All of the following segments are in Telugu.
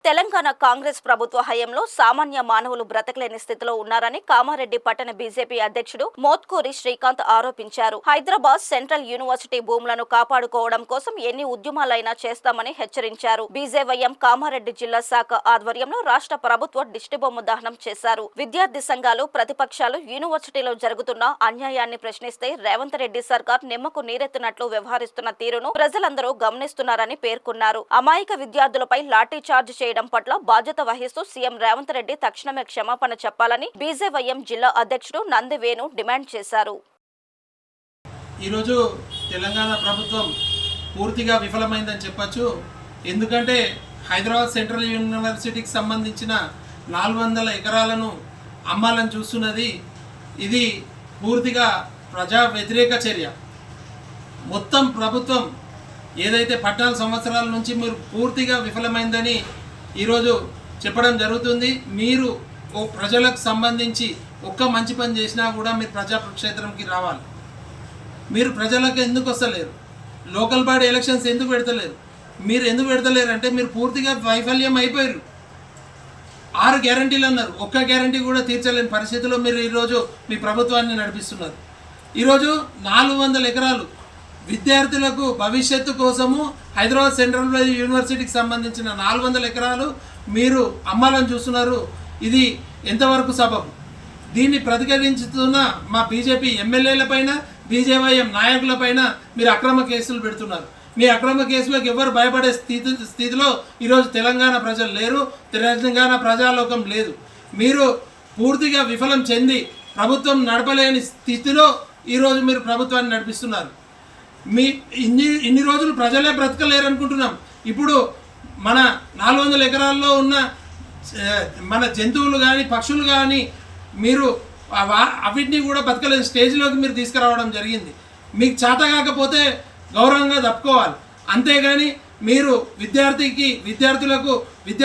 తెలంగాణ కాంగ్రెస్ ప్రభుత్వ హయాంలో సామాన్య మానవులు బ్రతకలేని స్థితిలో ఉన్నారని కామారెడ్డి పట్టణ బీజేపీ అధ్యక్షుడు మోత్కూరి శ్రీకాంత్ ఆరోపించారు. హైదరాబాద్ సెంట్రల్ యూనివర్సిటీ భూములను కాపాడుకోవడం కోసం ఎన్ని ఉద్యమాలైనా చేస్తామని హెచ్చరించారు. బీజేవైఎం కామారెడ్డి జిల్లా శాఖ ఆధ్వర్యంలో రాష్ట్ర ప్రభుత్వ దిష్టిబొమ్మ దహనం చేశారు. విద్యార్థి సంఘాలు, ప్రతిపక్షాలు యూనివర్సిటీలో జరుగుతున్న అన్యాయాన్ని ప్రశ్నిస్తే రేవంత్ రెడ్డి సర్కార్ నిమ్మకు నీరెత్తినట్లు వ్యవహరిస్తున్న తీరును ప్రజలందరూ గమనిస్తున్నారని పేర్కొన్నారు. అమాయక విద్యార్థులపై లాఠీ చార్జ్ చేయడం పట్ల బాధ్యత వహిస్తూ సీఎం రేవంత్ రెడ్డి తక్షణమే క్షమాపణ చెప్పాలని బీజేవైఎం జిల్లా అధ్యక్షుడు నందివేణు డిమాండ్ చేశారు. ఈరోజు తెలంగాణ ప్రభుత్వం పూర్తిగా విఫలమైందని చెప్పొచ్చు. ఎందుకంటే హైదరాబాద్ సెంట్రల్ యూనివర్సిటీకి సంబంధించిన 400 ఎకరాలను అమ్మాలని చూస్తున్నది. ఇది పూర్తిగా ప్రజా వ్యతిరేక చర్య. మొత్తం ప్రభుత్వం ఏదైతే 14 సంవత్సరాల నుంచి మీరు పూర్తిగా విఫలమైందని ఈరోజు చెప్పడం జరుగుతుంది. మీరు ప్రజలకు సంబంధించి ఒక్క మంచి పని చేసినా కూడా మీరు ప్రజాక్షేత్రంకి రావాలి. మీరు ప్రజలకు ఎందుకు వస్తలేరు? లోకల్ బాడీ ఎలక్షన్స్ ఎందుకు పెడతలేరు? మీరు ఎందుకు పెడతలేరు అంటే మీరు పూర్తిగా వైఫల్యం అయిపోయారు. 6 గ్యారంటీలు అన్నారు, ఒక్క గ్యారంటీ కూడా తీర్చలేని పరిస్థితిలో మీరు ఈరోజు మీ ప్రభుత్వాన్ని నడిపిస్తున్నారు. ఈరోజు 400 ఎకరాలు విద్యార్థులకు భవిష్యత్తు కోసము హైదరాబాద్ సెంట్రల్ యూనివర్సిటీకి సంబంధించిన 400 ఎకరాలు మీరు అమ్మాలని చూస్తున్నారు. ఇది ఎంతవరకు సబబు? దీన్ని ప్రతిఘటించుతున్న మా బీజేపీ ఎమ్మెల్యేలపైన, బీజేవైఎం నాయకులపైన మీరు అక్రమ కేసులు పెడుతున్నారు. మీ అక్రమ కేసులకు ఎవరు భయపడే స్థితిలో ఈరోజు తెలంగాణ ప్రజలు లేరు, తెలంగాణ ప్రజాలోకం లేదు. మీరు పూర్తిగా విఫలం చెంది ప్రభుత్వం నడపలేని స్థితిలో ఈరోజు మీరు ప్రభుత్వాన్ని నడిపిస్తున్నారు. మీ ఇన్ని రోజులు ప్రజలే బ్రతకలేరు అనుకుంటున్నాం. ఇప్పుడు మన 400 ఎకరాల్లో ఉన్న మన జంతువులు కానీ, పక్షులు కానీ మీరు అవిటిని కూడా బతకలేని స్టేజ్లోకి మీరు తీసుకురావడం జరిగింది. మీకు చేత కాకపోతే గౌరవంగా తప్పుకోవాలి. అంతేగాని మీరు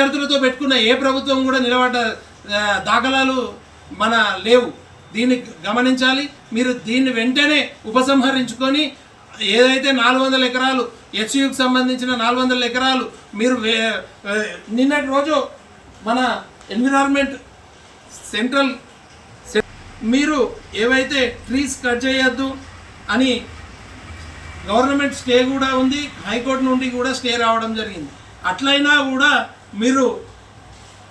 విద్యార్థులతో పెట్టుకున్న ఏ ప్రభుత్వం కూడా నిలబడ్డ దాఖలాలు మన లేవు. దీన్ని గమనించాలి. మీరు దీన్ని వెంటనే ఉపసంహరించుకొని ఏదైతే 400 ఎకరాలు హెచ్యుకి సంబంధించిన 400 ఎకరాలు మీరు నిన్నటి రోజు మన ఎన్విరాన్మెంట్ సెంట్రల్ మీరు ఏవైతే ట్రీస్ కట్ చేయొద్దు అని గవర్నమెంట్ స్టే కూడా ఉంది, హైకోర్టు నుండి కూడా స్టే రావడం జరిగింది. అట్లయినా కూడా మీరు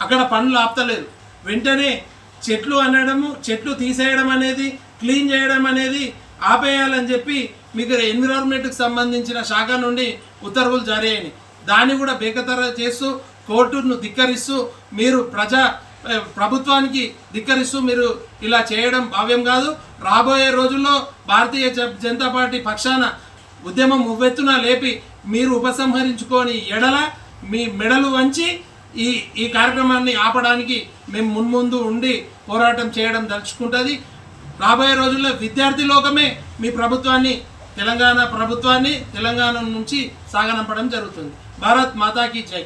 అక్కడ పనులు ఆపుతలేరు. వెంటనే చెట్లు తీసేయడం అనేది, క్లీన్ చేయడం అనేది ఆపేయాలని చెప్పి మీకు ఎన్విరాన్మెంట్కి సంబంధించిన శాఖ నుండి ఉత్తర్వులు జారీ అయినాయి. దాన్ని కూడా బేఖతర చేస్తూ, కోర్టును ధిక్కరిస్తూ, మీరు ప్రభుత్వానికి ధిక్కరిస్తూ మీరు ఇలా చేయడం భావ్యం కాదు. రాబోయే రోజుల్లో భారతీయ జనతా పార్టీ పక్షాన ఉద్యమం ఉవ్వెత్తున లేపి మీరు ఉపసంహరించుకొని ఎడల మీ మెడలు వంచి ఈ కార్యక్రమాన్ని ఆపడానికి మేము మున్ముందు ఉండి పోరాటం చేయడం దలుచుకుంటుంది. రాబోయే రోజుల్లో విద్యార్థి లోకమే మీ తెలంగాణ ప్రభుత్వాన్ని తెలంగాణ నుంచి సాగనంపడం జరుగుతుంది. భారత్ మాతాకి జై.